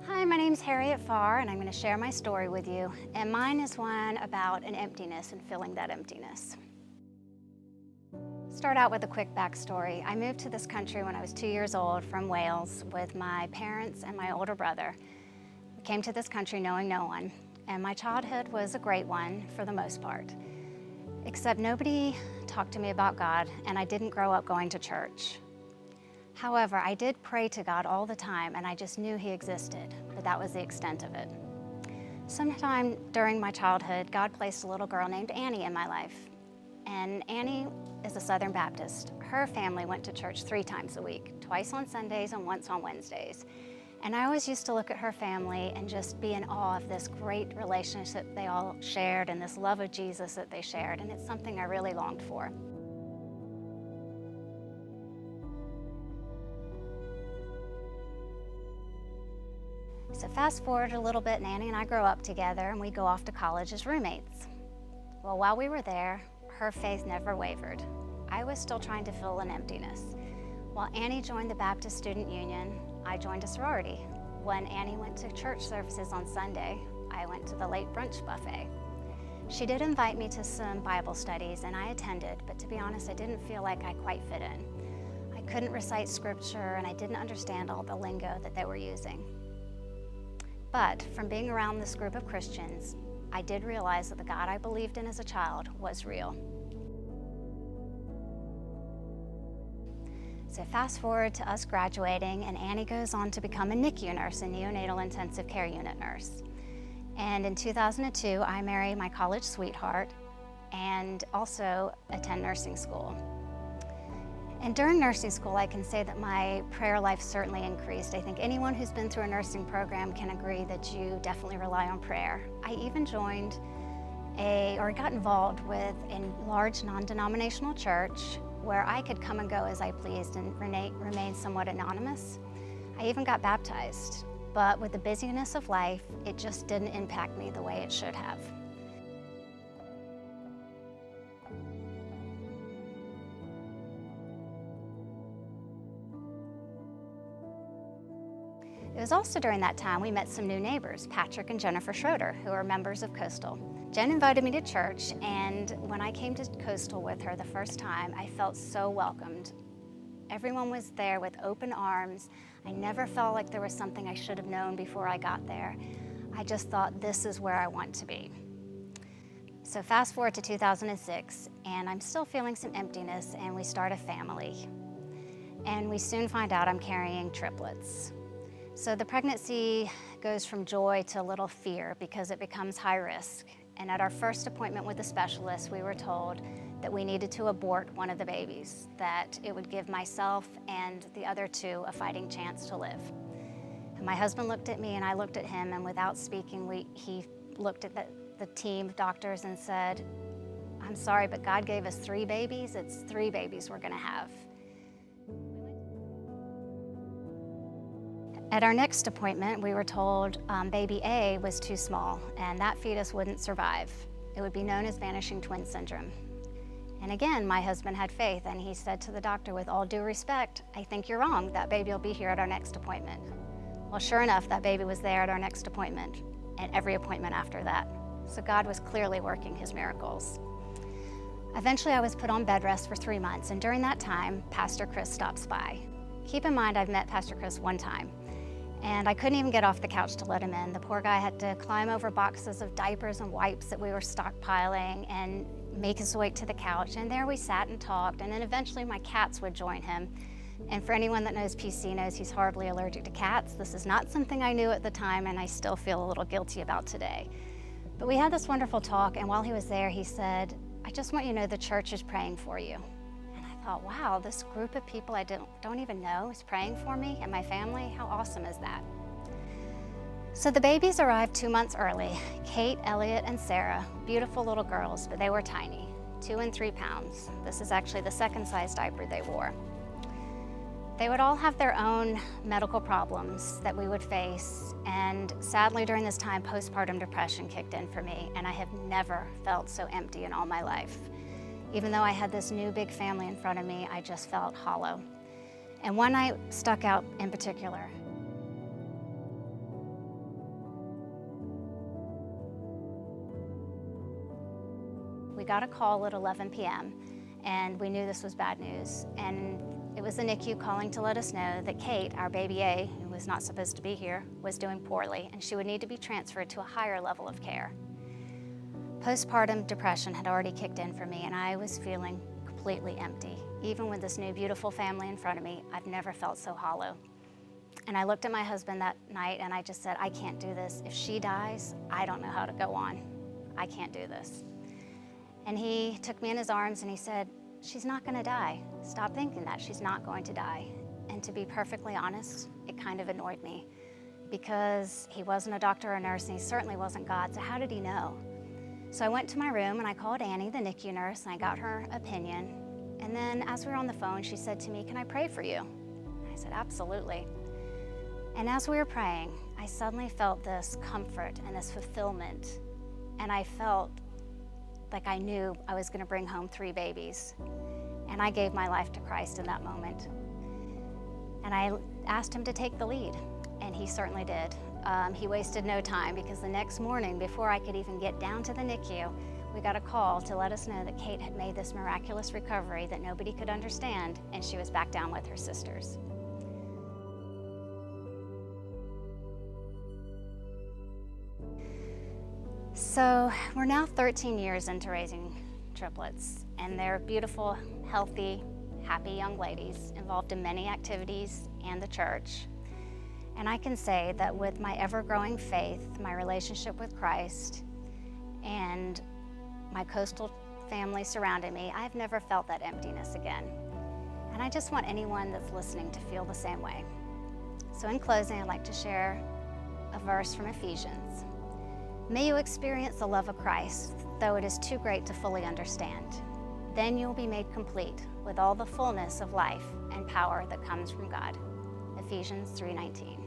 Hi, my name's Harriet Farr, and I'm going to share my story with you. And mine is one about an emptiness and filling that emptiness. Start out with a quick backstory. I moved to this country when I was 2 years old from Wales with my parents and my older brother. We came to this country knowing no one, and my childhood was a great one for the most part. Except nobody talked to me about God, and I didn't grow up going to church. However, I did pray to God all the time, and I just knew He existed, but that was the extent of it. Sometime during my childhood, God placed a little girl named Annie in my life. And Annie is a Southern Baptist. Her family went to church 3 times a week, twice on Sundays and once on Wednesdays. And I always used to look at her family and just be in awe of this great relationship they all shared and this love of Jesus that they shared, and it's something I really longed for. So fast forward a little bit, and Annie and I grow up together, and we go off to college as roommates. Well, while we were there, her faith never wavered. I was still trying to fill an emptiness. While Annie joined the Baptist Student Union, I joined a sorority. When Annie went to church services on Sunday, I went to the late brunch buffet. She did invite me to some Bible studies, and I attended, but to be honest, I didn't feel like I quite fit in. I couldn't recite scripture, and I didn't understand all the lingo that they were using. But from being around this group of Christians, I did realize that the God I believed in as a child was real. So fast forward to us graduating, and Annie goes on to become a NICU nurse, a neonatal intensive care unit nurse. And in 2002, I marry my college sweetheart and also attend nursing school. And during nursing school, I can say that my prayer life certainly increased. I think anyone who's been through a nursing program can agree that you definitely rely on prayer. I even joined got involved with a large non-denominational church where I could come and go as I pleased and remain somewhat anonymous. I even got baptized, but with the busyness of life, it just didn't impact me the way it should have. It was also during that time we met some new neighbors, Patrick and Jennifer Schroeder, who are members of Coastal. Jen invited me to church, and when I came to Coastal with her the first time, I felt so welcomed. Everyone was there with open arms. I never felt like there was something I should have known before I got there. I just thought, this is where I want to be. So fast forward to 2006, and I'm still feeling some emptiness, and we start a family. And we soon find out I'm carrying triplets. So the pregnancy goes from joy to a little fear because it becomes high risk. And at our first appointment with the specialist, we were told that we needed to abort one of the babies, that it would give myself and the other 2 a fighting chance to live. And my husband looked at me and I looked at him, and without speaking, he looked at the team of doctors and said, "I'm sorry, but God gave us 3 babies. It's 3 babies we're gonna have." At our next appointment, we were told baby A was too small, and that fetus wouldn't survive. It would be known as vanishing twin syndrome. And again, my husband had faith, and he said to the doctor, "With all due respect, I think you're wrong. That baby will be here at our next appointment." Well, sure enough, that baby was there at our next appointment, and every appointment after that. So God was clearly working His miracles. Eventually, I was put on bed rest for 3 months, and during that time, Pastor Chris stops by. Keep in mind, I've met Pastor Chris 1 time. And I couldn't even get off the couch to let him in. The poor guy had to climb over boxes of diapers and wipes that we were stockpiling and make his way to the couch. And there we sat and talked, and then eventually my cats would join him. And for anyone that knows PC knows he's horribly allergic to cats. This is not something I knew at the time, and I still feel a little guilty about today. But we had this wonderful talk, and while he was there, he said, "I just want you to know the church is praying for you." I thought, wow, this group of people I don't even know is praying for me and my family. How awesome is that? So the babies arrived 2 months early. Kate, Elliot, and Sarah, beautiful little girls, but they were tiny, 2 and 3 pounds. This is actually the second size diaper they wore. They would all have their own medical problems that we would face, and sadly during this time, postpartum depression kicked in for me, and I have never felt so empty in all my life. Even though I had this new big family in front of me, I just felt hollow. And one night stuck out in particular. we got a call at 11 p.m. and we knew this was bad news. And it was the NICU calling to let us know that Kate, our baby A, who was not supposed to be here, was doing poorly and she would need to be transferred to a higher level of care. Postpartum depression had already kicked in for me and I was feeling completely empty. Even with this new beautiful family in front of me, I've never felt so hollow. And I looked at my husband that night and I just said, I can't do this. If she dies, I don't know how to go on. I can't do this. And he took me in his arms and he said, she's not gonna die. Stop thinking that, she's not going to die. And to be perfectly honest, it kind of annoyed me because he wasn't a doctor or a nurse and he certainly wasn't God, so how did he know? So I went to my room and I called Annie, the NICU nurse, and I got her opinion. And then as we were on the phone, she said to me, can I pray for you? I said, absolutely. And as we were praying, I suddenly felt this comfort and this fulfillment. And I felt like I knew I was gonna bring home 3 babies. And I gave my life to Christ in that moment. And I asked him to take the lead, and he certainly did. He wasted no time because the next morning, before I could even get down to the NICU, we got a call to let us know that Kate had made this miraculous recovery that nobody could understand, and she was back down with her sisters. So we're now 13 years into raising triplets, and they're beautiful, healthy, happy young ladies involved in many activities and the church. And I can say that with my ever-growing faith, my relationship with Christ, and my coastal family surrounding me, I've never felt that emptiness again. And I just want anyone that's listening to feel the same way. So in closing, I'd like to share a verse from Ephesians. May you experience the love of Christ, though it is too great to fully understand. Then you will be made complete with all the fullness of life and power that comes from God. Ephesians 3:19.